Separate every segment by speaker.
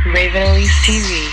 Speaker 1: Raven Elise TV.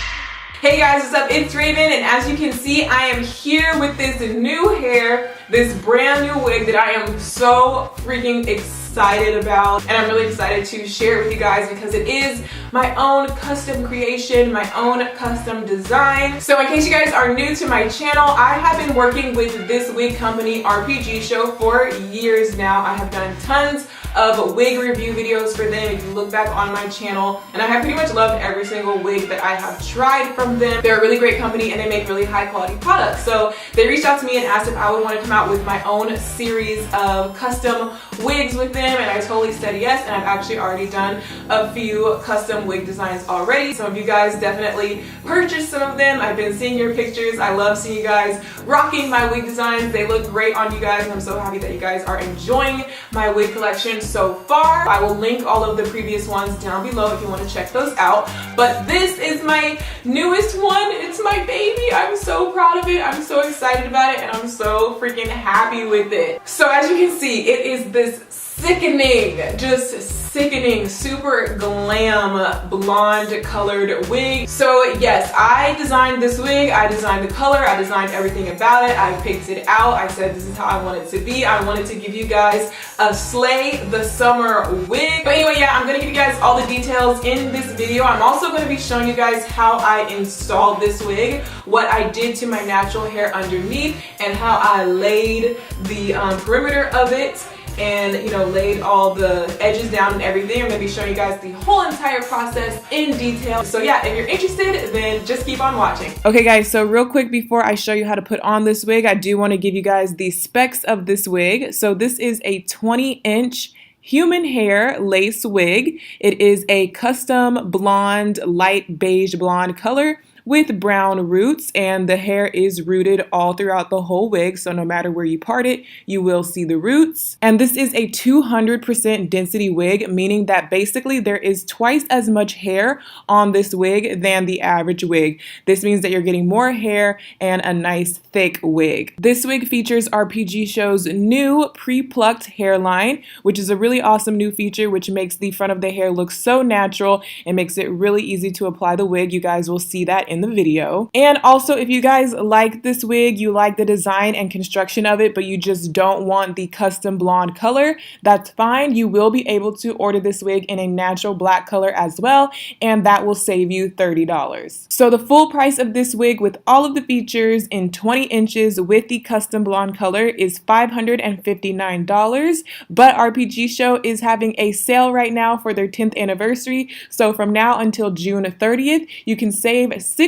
Speaker 2: Hey guys, what's up? It's Raven, and as you can see, I am here with this new hair, this brand new wig that I am so freaking excited about, and I'm really excited to share it with you guys because it is my own custom creation, my own custom design. So in case you guys are new to my channel, I have been working with this wig company, RPG Show, for years now. I have done tons of wig review videos for them if you look back on my channel, and I have pretty much loved every single wig that I have tried from them. They're a really great company and they make really high quality products. So they reached out to me and asked if I would want to come out with my own series of custom wigs with them, and I totally said yes, and I've actually already done a few custom wig designs already. Some of you guys definitely purchased some of them. I've been seeing your pictures. I love seeing you guys rocking my wig designs. They look great on you guys, and I'm so happy that you guys are enjoying my wig collection so far. I will link all of the previous ones down below if you want to check those out. But this is my newest one. It's my baby. I'm so proud of it. I'm so excited about it, and I'm so freaking happy with it. So as you can see, it is this sickening, just sickening, super glam blonde colored wig. So yes, I designed this wig, I designed the color, I designed everything about it, I picked it out, I said this is how I want it to be. I wanted to give you guys a slay the summer wig. But anyway, yeah, I'm gonna give you guys all the details in this video. I'm also gonna be showing you guys how I installed this wig, what I did to my natural hair underneath, and how I laid the perimeter of it, and laid all the edges down and everything. I'm gonna be showing you guys the whole entire process in detail. So yeah, if you're interested, then just keep on watching. Okay guys, so real quick before I show you how to put on this wig, I do want to give you guys the specs of this wig. So this is a 20-inch human hair lace wig. It is a custom blonde, light beige blonde color with brown roots, and the hair is rooted all throughout the whole wig, so no matter where you part it, you will see the roots. And this is a 200% density wig, meaning that basically there is twice as much hair on this wig than the average wig. This means that you're getting more hair and a nice thick wig. This wig features RPG Show's new pre-plucked hairline, which is a really awesome new feature which makes the front of the hair look so natural and makes it really easy to apply the wig. You guys will see that in the video. And also, if you guys like this wig, you like the design and construction of it, but you just don't want the custom blonde color, that's fine. You will be able to order this wig in a natural black color as well, and that will save you $30. So the full price of this wig with all of the features in 20 inches with the custom blonde color is $559, but RPG Show is having a sale right now for their 10th anniversary. So from now until June 30th, you can save $60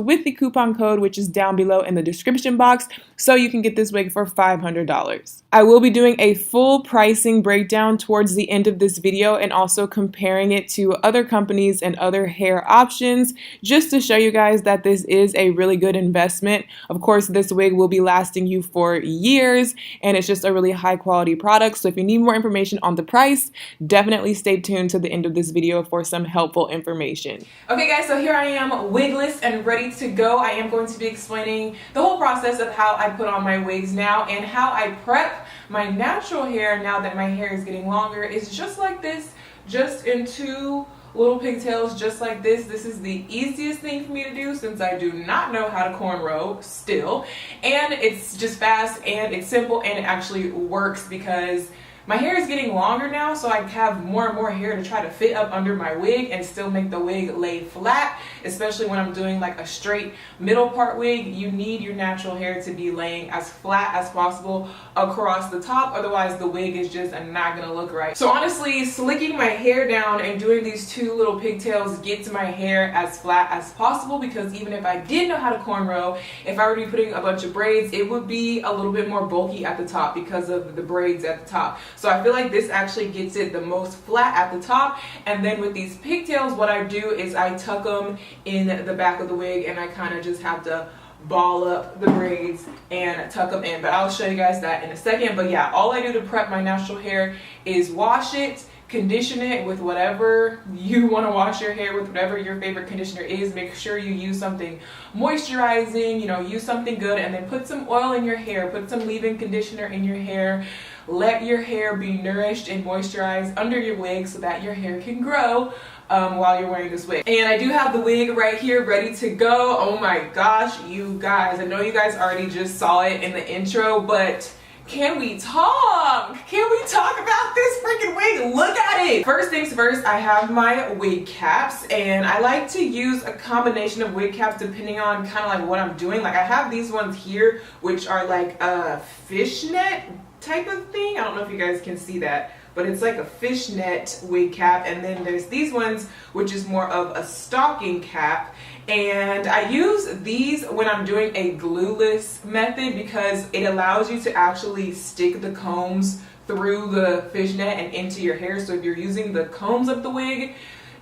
Speaker 2: with the coupon code, which is down below in the description box, so you can get this wig for $500. I will be doing a full pricing breakdown towards the end of this video, and also comparing it to other companies and other hair options, just to show you guys that this is a really good investment. Of course, this wig will be lasting you for years, and it's just a really high quality product. So if you need more information on the price, definitely stay tuned to the end of this video for some helpful information. Okay guys, so here I am wigless and ready to go. I am going to be explaining the whole process of how I put on my wigs now, and how I prep my natural hair now that my hair is getting longer. It's just like this, just in two little pigtails, just like this. This is the easiest thing for me to do since I do not know how to cornrow still, and it's just fast and it's simple, and it actually works because my hair is getting longer now, so I have more and more hair to try to fit up under my wig and still make the wig lay flat, especially when I'm doing like a straight middle part wig. You need your natural hair to be laying as flat as possible across the top, otherwise the wig is just not gonna look right. So honestly, slicking my hair down and doing these two little pigtails gets my hair as flat as possible, because even if I did know how to cornrow, if I were to be putting a bunch of braids, it would be a little bit more bulky at the top because of the braids at the top. So I feel like this actually gets it the most flat at the top. And then with these pigtails, what I do is I tuck them in the back of the wig, and I kind of just have to ball up the braids and tuck them in. But I'll show you guys that in a second. But yeah, all I do to prep my natural hair is wash it, condition it with whatever you want to wash your hair with, whatever your favorite conditioner is. Make sure you use something moisturizing, use something good, and then put some oil in your hair, put some leave-in conditioner in your hair. Let your hair be nourished and moisturized under your wig so that your hair can grow while you're wearing this wig. And I do have the wig right here ready to go. Oh my gosh, you guys, I know you guys already just saw it in the intro, but can we talk? Can we talk about this freaking wig? Look at it. First things first, I have my wig caps, and I like to use a combination of wig caps depending on kind of like what I'm doing. Like I have these ones here, which are like a fishnet type of thing. I don't know if you guys can see that, but it's like a fishnet wig cap. And then there's these ones, which is more of a stocking cap. And I use these when I'm doing a glueless method because it allows you to actually stick the combs through the fishnet and into your hair. So if you're using the combs of the wig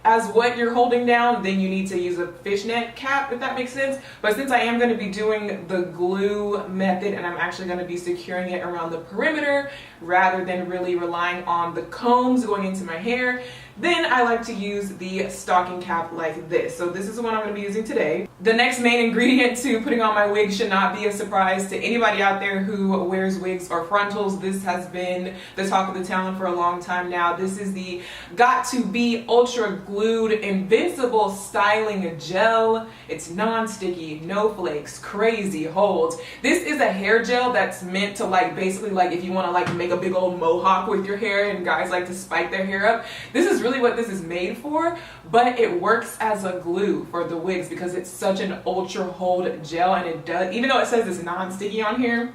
Speaker 2: as what you're holding down, then you need to use a fishnet cap, if that makes sense. But since I am going to be doing the glue method and I'm actually going to be securing it around the perimeter rather than really relying on the combs going into my hair, then I like to use the stocking cap like this. So this is the one I'm going to be using today. The next main ingredient to putting on my wig should not be a surprise to anybody out there who wears wigs or frontals. This has been the talk of the town for a long time now. This is the Got to Be Ultra Glued Invincible Styling Gel. It's non-sticky, no flakes, crazy holds. This is a hair gel that's meant to like basically like if you want to like make a big old mohawk with your hair and guys like to spike their hair up. This is really what this is made for, but it works as a glue for the wigs because it's such an ultra hold gel, and it does, even though it says it's non-sticky on here,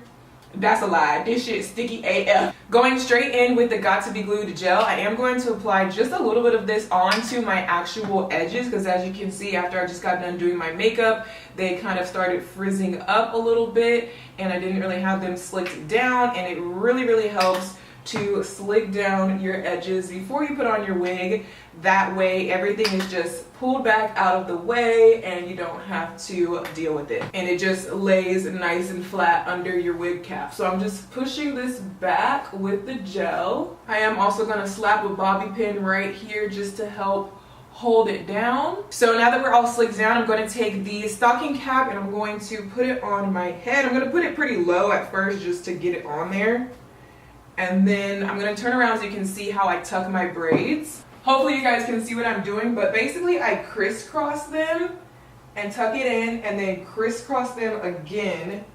Speaker 2: that's a lie. This shit is sticky AF. Going straight in with the Got to Be Glued gel, I am going to apply just a little bit of this onto my actual edges because as you can see, after I just got done doing my makeup, they kind of started frizzing up a little bit and I didn't really have them slicked down, and it really helps to slick down your edges before you put on your wig. That way everything is just pulled back out of the way and you don't have to deal with it, and it just lays nice and flat under your wig cap. So I'm just pushing this back with the gel. I am also going to slap a bobby pin right here just to help hold it down. So now that we're all slicked down, I'm going to take the stocking cap and I'm going to put it on my head. I'm going to put it pretty low at first just to get it on there. And then I'm going to turn around so you can see how I tuck my braids. Hopefully you guys can see what I'm doing, but basically I crisscross them and tuck it in, and then crisscross them again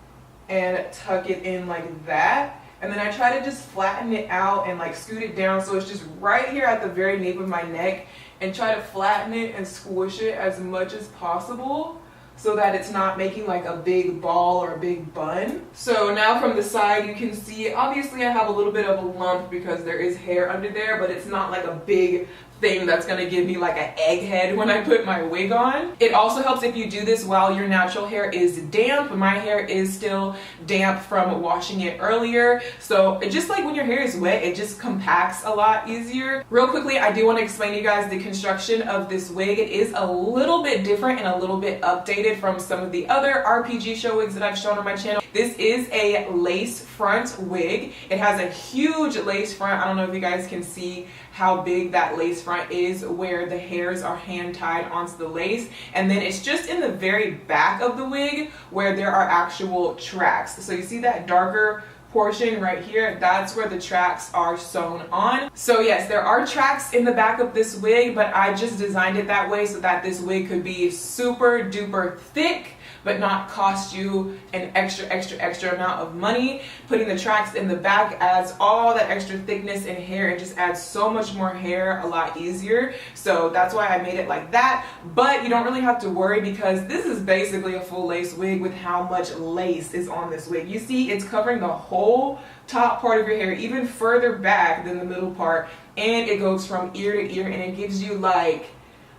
Speaker 2: and tuck it in like that. And then I try to just flatten it out and like scoot it down so it's just right here at the very nape of my neck, and try to flatten it and squish it as much as possible so that it's not making like a big ball or a big bun. So now from the side you can see, obviously I have a little bit of a lump because there is hair under there, but it's not like a big thing that's gonna give me like an egghead when I put my wig on. It also helps if you do this while your natural hair is damp. My hair is still damp from washing it earlier, so it just like when your hair is wet, it just compacts a lot easier. Real quickly, I do want to explain to you guys the construction of this wig. It is a little bit different and a little bit updated from some of the other RPG show wigs that I've shown on my channel. This is a lace front wig. It has a huge lace front. I don't know if you guys can see how big that lace front is, where the hairs are hand tied onto the lace, and then it's just in the very back of the wig where there are actual tracks. So you see that darker portion right here, that's where the tracks are sewn on. So yes, there are tracks in the back of this wig, but I just designed it that way so that this wig could be super duper thick but not cost you an extra amount of money. Putting the tracks in the back adds all that extra thickness and hair and just adds so much more hair a lot easier. So that's why I made it like that. But you don't really have to worry because this is basically a full lace wig with how much lace is on this wig. You see it's covering the whole top part of your hair, even further back than the middle part, and it goes from ear to ear, and it gives you like,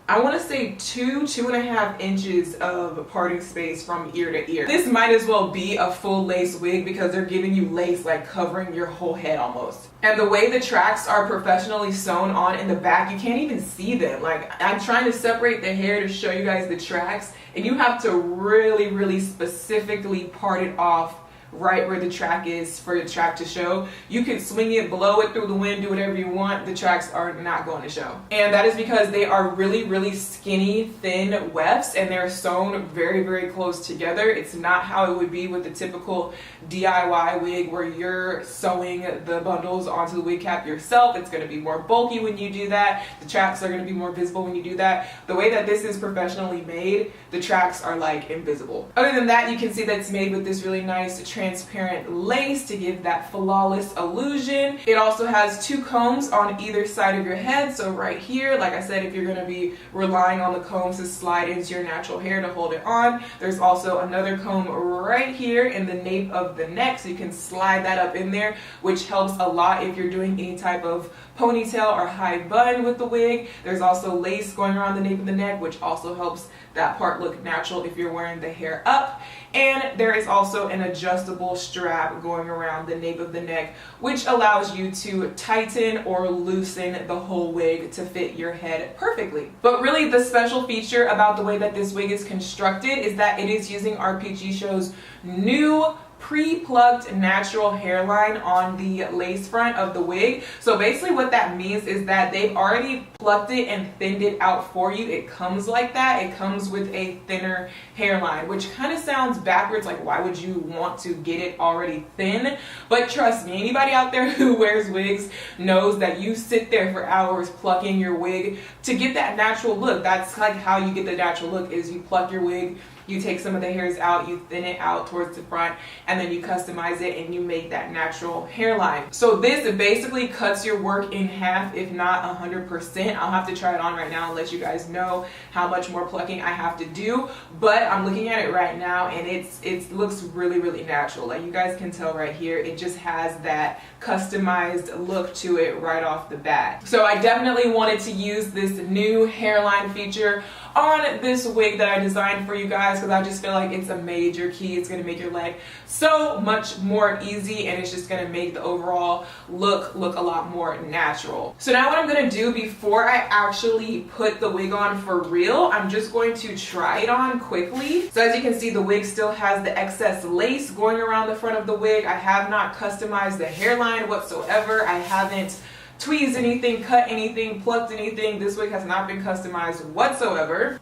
Speaker 2: I want to say 2.5 inches of parting space from ear to ear. This might as well be a full lace wig because they're giving you lace like covering your whole head almost. And the way the tracks are professionally sewn on in the back, you can't even see them. Like, I'm trying to separate the hair to show you guys the tracks, and you have to really specifically part it off right where the track is for the track to show. You can swing it, blow it through the wind, do whatever you want. The tracks are not going to show. And that is because they are really, really skinny, thin wefts, and they're sewn very, very close together. It's not how it would be with the typical DIY wig where you're sewing the bundles onto the wig cap yourself. It's going to be more bulky when you do that. The tracks are going to be more visible when you do that. The way that this is professionally made, the tracks are like invisible. Other than that, you can see that it's made with this really nice transparent lace to give that flawless illusion. It also has 2 combs on either side of your head. So right here, like I said, if you're going to be relying on the combs to slide into your natural hair to hold it on, there's also another comb right here in the nape of the neck, so you can slide that up in there, which helps a lot if you're doing any type of ponytail or high bun with the wig. There's also lace going around the nape of the neck, which also helps that part look natural if you're wearing the hair up. And there is also an adjustable strap going around the nape of the neck, which allows you to tighten or loosen the whole wig to fit your head perfectly. But really, the special feature about the way that this wig is constructed is that it is using RPG Show's new pre-plucked natural hairline on the lace front of the wig. So basically what that means is that they've already plucked it and thinned it out for you. It comes like that. It comes with a thinner hairline, which kind of sounds backwards, like why would you want to get it already thin? But trust me, anybody out there who wears wigs knows that you sit there for hours plucking your wig to get that natural look. That's like how you get the natural look, is you pluck your wig, you take some of the hairs out, you thin it out towards the front, and then you customize it and you make that natural hairline. So this basically cuts your work in half, if not 100%. I'll have to try it on right now and let you guys know how much more plucking I have to do. But I'm looking at it right now and it looks really, really natural. Like you guys can tell right here, it just has that customized look to it right off the bat. So I definitely wanted to use this new hairline feature on this wig that I designed for you guys, because I just feel like it's a major key. It's going to make your leg so much more easy, and it's just going to make the overall look a lot more natural. So now what I'm going to do before I actually put the wig on for real, I'm just going to try it on quickly. So as you can see, the wig still has the excess lace going around the front of the wig. I have not customized the hairline whatsoever. I haven't tweezed anything, cut anything, plucked anything. This wig has not been customized whatsoever.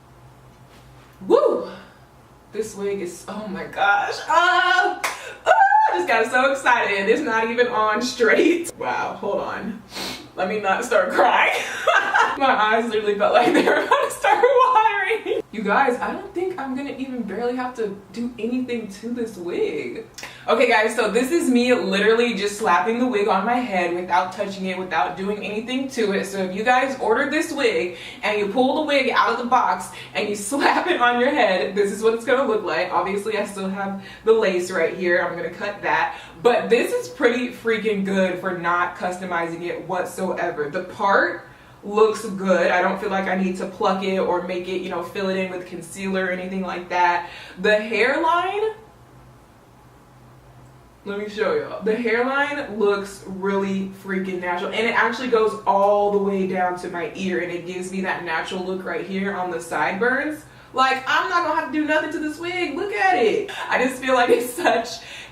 Speaker 2: Woo! This wig is, oh my gosh. I just got so excited. It's not even on straight. Wow, hold on. Let me not start crying. My eyes literally felt like they were about to start watering. You guys, I don't think I'm gonna even barely have to do anything to this wig. Okay guys, so this is me literally just slapping the wig on my head without touching it, without doing anything to it. So if you guys ordered this wig and you pull the wig out of the box and you slap it on your head, this is what it's gonna look like. Obviously I still have the lace right here. I'm gonna cut that. But this is pretty freaking good for not customizing it whatsoever. The part looks good. I don't feel like I need to pluck it or make it, you know, fill it in with concealer or anything like that. The hairline, let me show y'all. The hairline looks really freaking natural, and it actually goes all the way down to my ear, and it gives me that natural look right here on the sideburns. Like, I'm not gonna have to do nothing to this wig. Look at it. I just feel like it's such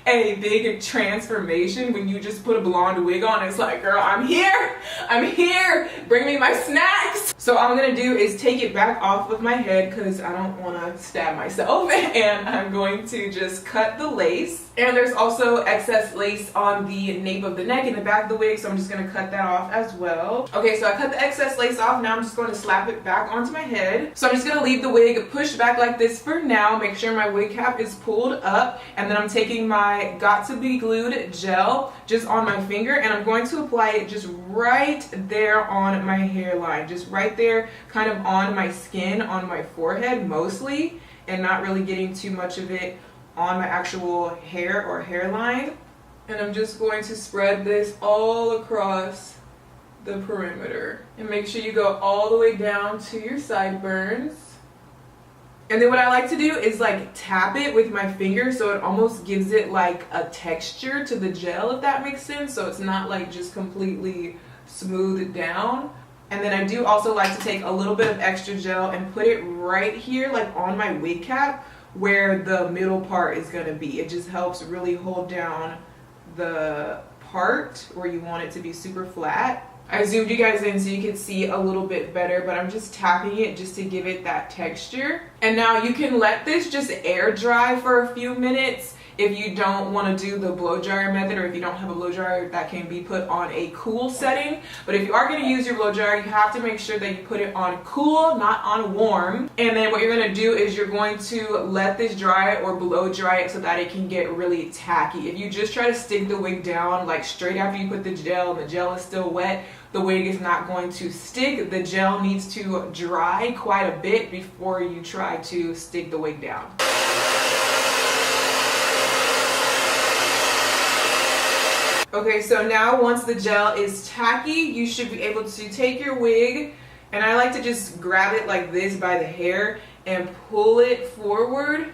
Speaker 2: a big transformation when you just put a blonde wig on. It's like, girl, I'm here. I'm here. Bring me my snacks. So all I'm gonna do is take it back off of my head because I don't wanna stab myself. And I'm going to just cut the lace. And there's also excess lace on the nape of the neck and the back of the wig, so I'm just gonna cut that off as well. Okay, so I cut the excess lace off. Now I'm just going to slap it back onto my head. So I'm just gonna leave the wig pushed back like this for now. Make sure my wig cap is pulled up, and then I'm taking my Got to Be Glued gel just on my finger, and I'm going to apply it just right there on my hairline, just right there, kind of on my skin, on my forehead mostly, and not really getting too much of it on my actual hair or hairline. And I'm just going to spread this all across the perimeter, and make sure you go all the way down to your sideburns. And then what I like to do is like tap it with my finger, so it almost gives it like a texture to the gel, if that makes sense. So it's not like just completely smoothed down. And then I do also like to take a little bit of extra gel and put it right here, like on my wig cap, where the middle part is going to be. It just helps really hold down the part where you want it to be super flat. I zoomed you guys in so you can see a little bit better, but I'm just tapping it just to give it that texture. And now you can let this just air dry for a few minutes if you don't want to do the blow dryer method, or if you don't have a blow dryer that can be put on a cool setting. But if you are going to use your blow dryer, you have to make sure that you put it on cool, not on warm. And then what you're going to do is you're going to let this dry or blow dry it so that it can get really tacky. If you just try to stick the wig down like straight after you put the gel and the gel is still wet, the wig is not going to stick. The gel needs to dry quite a bit before you try to stick the wig down. Okay, so now once the gel is tacky, you should be able to take your wig, and I like to just grab it like this by the hair and pull it forward.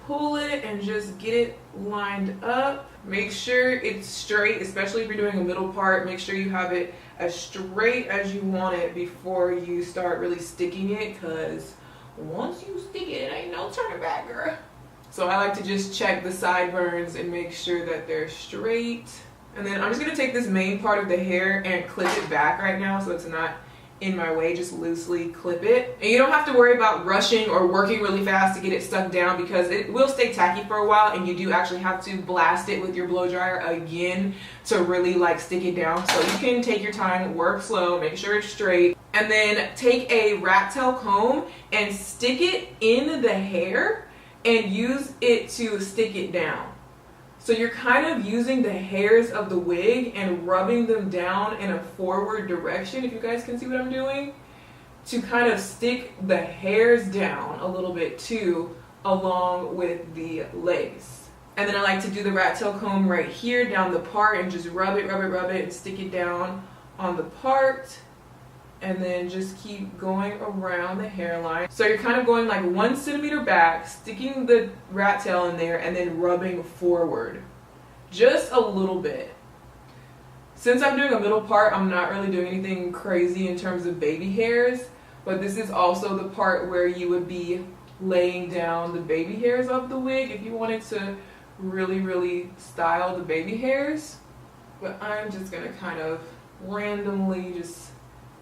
Speaker 2: Pull it and just get it lined up. Make sure it's straight, especially if you're doing a middle part. Make sure you have it as straight as you want it before you start really sticking it, because once you stick it, it ain't no turning back, girl. So I like to just check the sideburns and make sure that they're straight. And then I'm just gonna take this main part of the hair and clip it back right now so it's not in my way. Just loosely clip it. And you don't have to worry about rushing or working really fast to get it stuck down, because it will stay tacky for a while, and you do actually have to blast it with your blow dryer again to really like stick it down. So you can take your time, work slow, make sure it's straight, and then take a rat tail comb and stick it in the hair and use it to stick it down. So you're kind of using the hairs of the wig and rubbing them down in a forward direction, if you guys can see what I'm doing, to kind of stick the hairs down a little bit too, along with the lace. And then I like to do the rat tail comb right here down the part and just rub it and stick it down on the part. And then just keep going around the hairline. So you're kind of going like 1 centimeter back, sticking the rat tail in there, and then rubbing forward. Just a little bit. Since I'm doing a middle part, I'm not really doing anything crazy in terms of baby hairs, but this is also the part where you would be laying down the baby hairs of the wig if you wanted to really style the baby hairs. But I'm just gonna kind of randomly just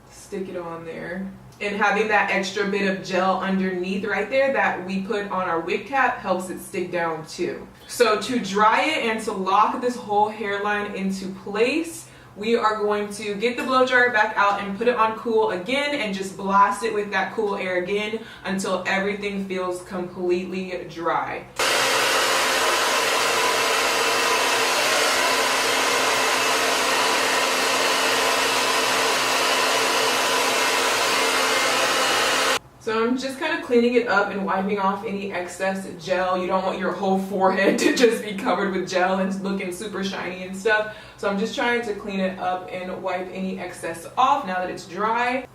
Speaker 2: stick it on there. And having that extra bit of gel underneath right there that we put on our wig cap helps it stick down too. So to dry it and to lock this whole hairline into place, we are going to get the blow dryer back out and put it on cool again and just blast it with that cool air again until everything feels completely dry. So I'm just kind of cleaning it up and wiping off any excess gel. You don't want your whole forehead to just be covered with gel and looking super shiny and stuff. So I'm just trying to clean it up and wipe any excess off now that it's dry.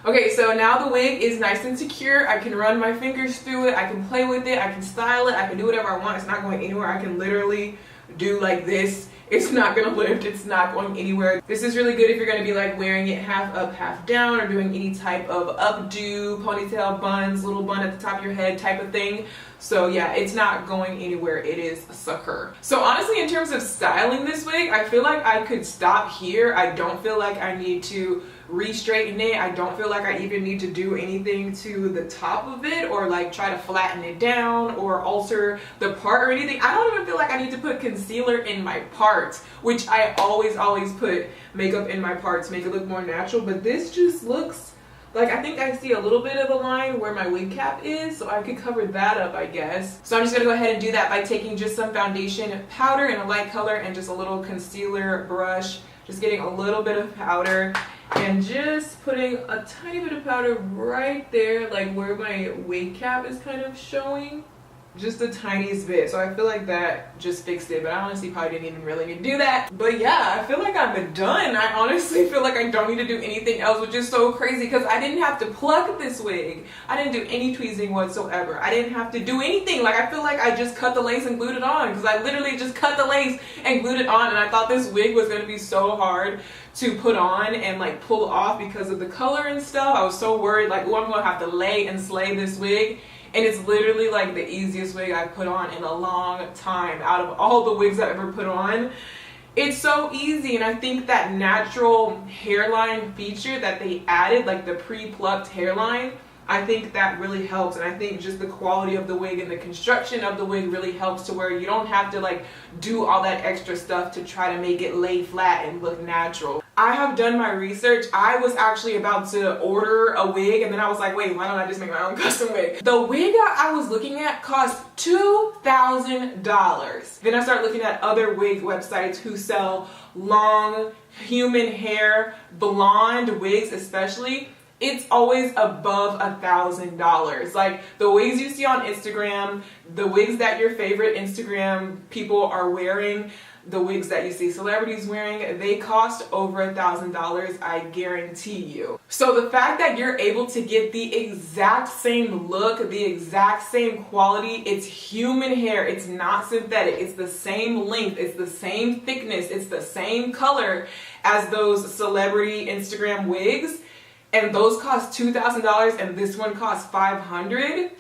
Speaker 2: Okay, so now the wig is nice and secure. I can run my fingers through it. I can play with it. I can style it. I can do whatever I want. It's not going anywhere. I can literally do like this. It's not gonna lift, it's not going anywhere. This is really good if you're gonna be like wearing it half up, half down, or doing any type of updo, ponytail, buns, little bun at the top of your head type of thing. So yeah, it's not going anywhere. It is a sucker. So honestly, in terms of styling this wig, I feel like I could stop here. I don't feel like I need to re-straighten it. I don't feel like I even need to do anything to the top of it or like try to flatten it down or alter the part or anything. I don't even feel like I need to put concealer in my parts, which I always put makeup in my parts, make it look more natural, but this just looks like, I think I see a little bit of a line where my wig cap is, so I could cover that up, I guess. So I'm just gonna go ahead and do that by taking just some foundation powder in a light color and just a little concealer brush, just getting a little bit of powder and just putting a tiny bit of powder right there, like where my wig cap is kind of showing. Just the tiniest bit. So I feel like that just fixed it, but I honestly probably didn't even really need to do that. But yeah, I feel like I'm done. I honestly feel like I don't need to do anything else, which is so crazy because I didn't have to pluck this wig. I didn't do any tweezing whatsoever. I didn't have to do anything. Like, I feel like I just cut the lace and glued it on, because I literally just cut the lace and glued it on, and I thought this wig was going to be so hard to put on and like pull off because of the color and stuff. I was so worried like, oh, I'm gonna have to lay and slay this wig. and it's literally like the easiest wig I've put on in a long time out of all the wigs I've ever put on. It's so easy, and I think that natural hairline feature that they added, like the pre-plucked hairline, I think that really helps. And I think just the quality of the wig and the construction of the wig really helps to where you don't have to like do all that extra stuff to try to make it lay flat and look natural. I have done my research. I was actually about to order a wig, and then I was like, wait, why don't I just make my own custom wig? The wig I was looking at cost $2,000. Then I started looking at other wig websites who sell long human hair blonde wigs, especially. It's always above $1,000. Like the wigs you see on Instagram, the wigs that your favorite Instagram people are wearing, the wigs that you see celebrities wearing, they cost over $1,000, I guarantee you. So the fact that you're able to get the exact same look, the exact same quality, it's human hair, it's not synthetic, it's the same length, it's the same thickness, it's the same color as those celebrity Instagram wigs, and those cost $2,000 and this one costs $500.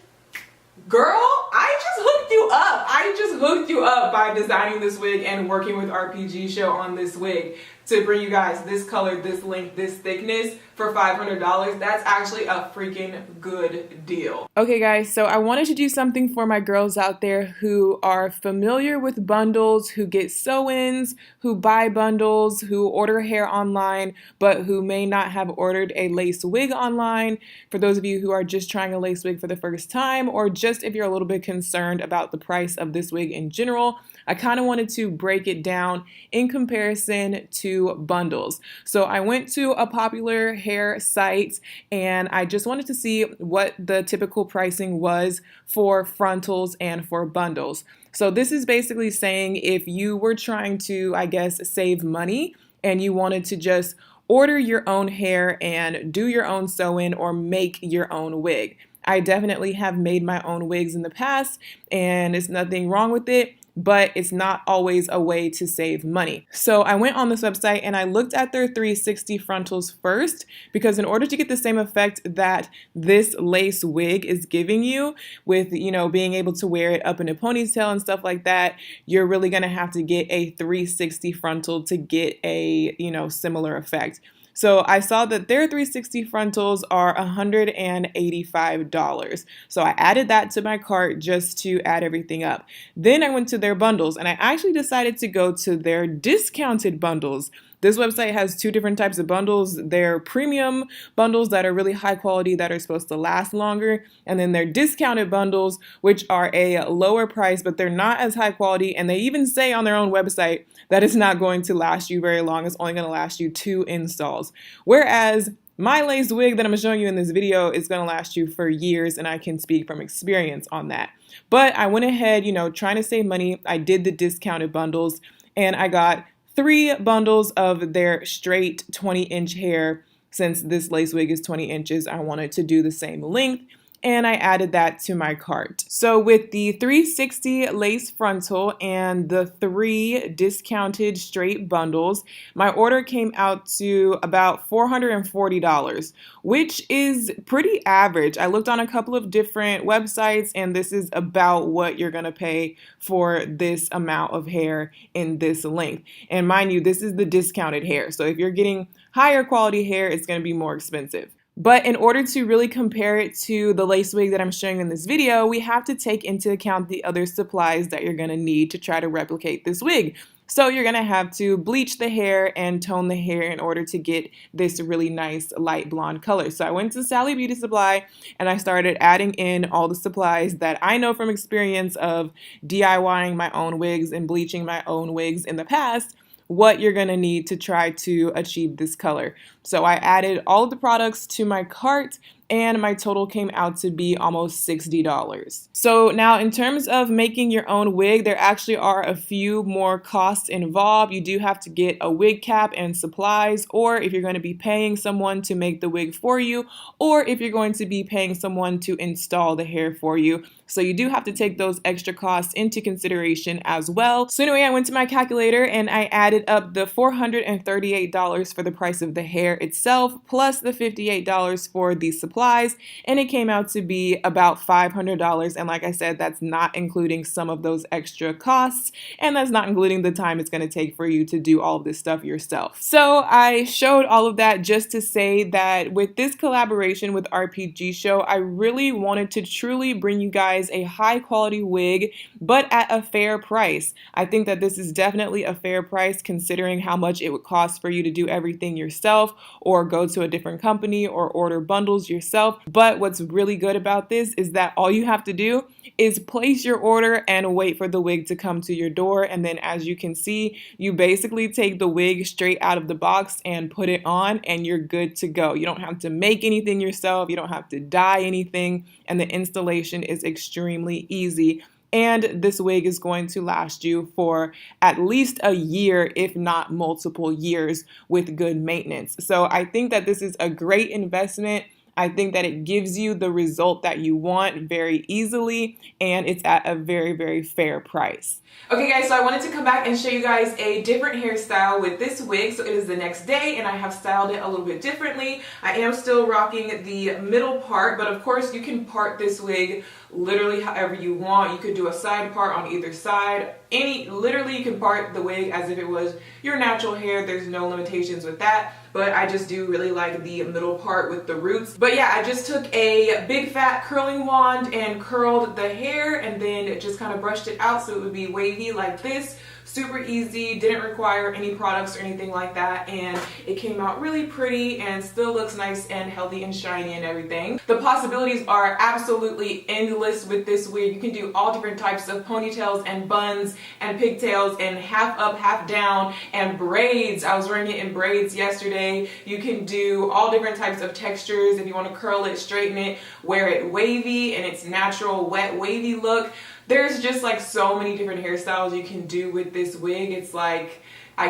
Speaker 2: Girl, I just hooked you up. I just hooked you up by designing this wig and working with RPG Show on this wig to bring you guys this color, this length, this thickness for $500. That's actually a freaking good deal. Okay guys, so I wanted to do something for my girls out there who are familiar with bundles, who get sew-ins, who buy bundles, who order hair online, but who may not have ordered a lace wig online. For those of you who are just trying a lace wig for the first time, or just if you're a little bit concerned about the price of this wig in general, I kind of wanted to break it down in comparison to bundles. So I went to a popular hair site and I just wanted to see what the typical pricing was for frontals and for bundles. So this is basically saying if you were trying to, I guess, save money and you wanted to just order your own hair and do your own sew-in or make your own wig. I definitely have made my own wigs in the past and there's nothing wrong with it, but it's not always a way to save money. So I went on this website and I looked at their 360 frontals first, because in order to get the same effect that this lace wig is giving you with, you know, being able to wear it up in a ponytail and stuff like that, you're really gonna have to get a 360 frontal to get a, you know, similar effect. So I saw that their 360 frontals are $185. So I added that to my cart just to add everything up. Then I went to their bundles and I actually decided to go to their discounted bundles. This website has two different types of bundles. They're premium bundles that are really high quality that are supposed to last longer, and then they're discounted bundles which are a lower price but they're not as high quality, and they even say on their own website that it's not going to last you very long. It's only going to last you 2 installs. Whereas my lace wig that I'm showing you in this video is going to last you for years, and I can speak from experience on that. But I went ahead, you know, trying to save money. I did the discounted bundles and I got 3 bundles of their straight 20-inch hair. Since this lace wig is 20 inches, I wanted to do the same length, and I added that to my cart. So with the 360 lace frontal and the 3 discounted straight bundles, my order came out to about $440, which is pretty average. I looked on a couple of different websites and this is about what you're gonna pay for this amount of hair in this length. And mind you, this is the discounted hair. So if you're getting higher quality hair, it's gonna be more expensive. But in order to really compare it to the lace wig that I'm showing in this video, we have to take into account the other supplies that you're going to need to try to replicate this wig. So you're going to have to bleach the hair and tone the hair in order to get this really nice light blonde color. So I went to Sally Beauty Supply and I started adding in all the supplies that I know from experience of DIYing my own wigs and bleaching my own wigs in the past, what you're going to need to try to achieve this color. So I added all of the products to my cart and my total came out to be almost $60. So now in terms of making your own wig, there actually are a few more costs involved. You do have to get a wig cap and supplies, or if you're going to be paying someone to make the wig for you, or if you're going to be paying someone to install the hair for you. So you do have to take those extra costs into consideration as well. So anyway, I went to my calculator and I added up the $438 for the price of the hair itself, plus the $58 for the supplies, and it came out to be about $500. And like I said, that's not including some of those extra costs, and that's not including the time it's going to take for you to do all of this stuff yourself. So I showed all of that just to say that with this collaboration with RPG Show, I really wanted to truly bring you guys a high quality wig, but at a fair price. I think that this is definitely a fair price considering how much it would cost for you to do everything yourself or go to a different company or order bundles yourself. But what's really good about this is that all you have to do is place your order and wait for the wig to come to your door. And then as you can see, you basically take the wig straight out of the box and put it on and you're good to go. You don't have to make anything yourself. You don't have to dye anything. And the installation is extremely easy. And this wig is going to last you for at least a year, if not multiple years, with good maintenance. So I think that this is a great investment. I think that it gives you the result that you want very easily, and it's at a very, very fair price. Okay guys, so I wanted to come back and show you guys a different hairstyle with this wig. So it is the next day and I have styled it a little bit differently. I am still rocking the middle part, but of course you can part this wig literally however you want. You could do a side part on either side. Literally you can part the wig as if it was your natural hair. There's no limitations with that, but I just do really like the middle part with the roots. But yeah, I just took a big fat curling wand and curled the hair and then just kind of brushed it out so it would be wavy like this. Super easy, didn't require any products or anything like that, and it came out really pretty and still looks nice and healthy and shiny and everything. The possibilities are absolutely endless with this wig. You can do all different types of ponytails and buns and pigtails and half up, half down, and braids. I was wearing it in braids yesterday. You can do all different types of textures. If you want to curl it, straighten it, wear it wavy and its natural wet wavy look. There's just like so many different hairstyles you can do with this wig. It's like I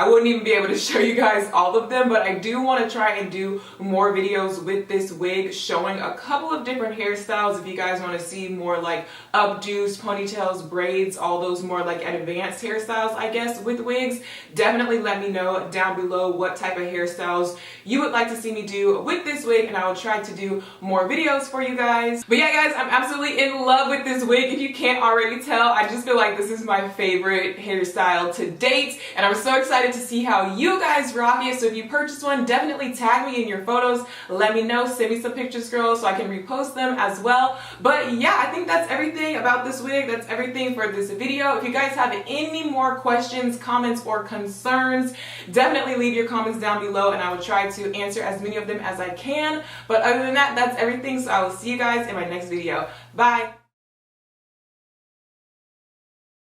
Speaker 2: wouldn't even be able to show you guys all of them, but I do want to try and do more videos with this wig showing a couple of different hairstyles. If you guys want to see more like updos, ponytails, braids, all those more like advanced hairstyles, I guess, with wigs, definitely let me know down below what type of hairstyles you would like to see me do with this wig, and I will try to do more videos for you guys. But yeah guys, I'm absolutely in love with this wig. If you can't already tell, I just feel like this is my favorite hairstyle to date. And I'm so excited to see how you guys rock it. So if you purchase one, definitely tag me in your photos. Let me know. Send me some pictures, girls, so I can repost them as well. But yeah, I think that's everything about this wig. That's everything for this video. If you guys have any more questions, comments, or concerns, definitely leave your comments down below and I will try to answer as many of them as I can. But other than that, that's everything. So I will see you guys in my next video. Bye.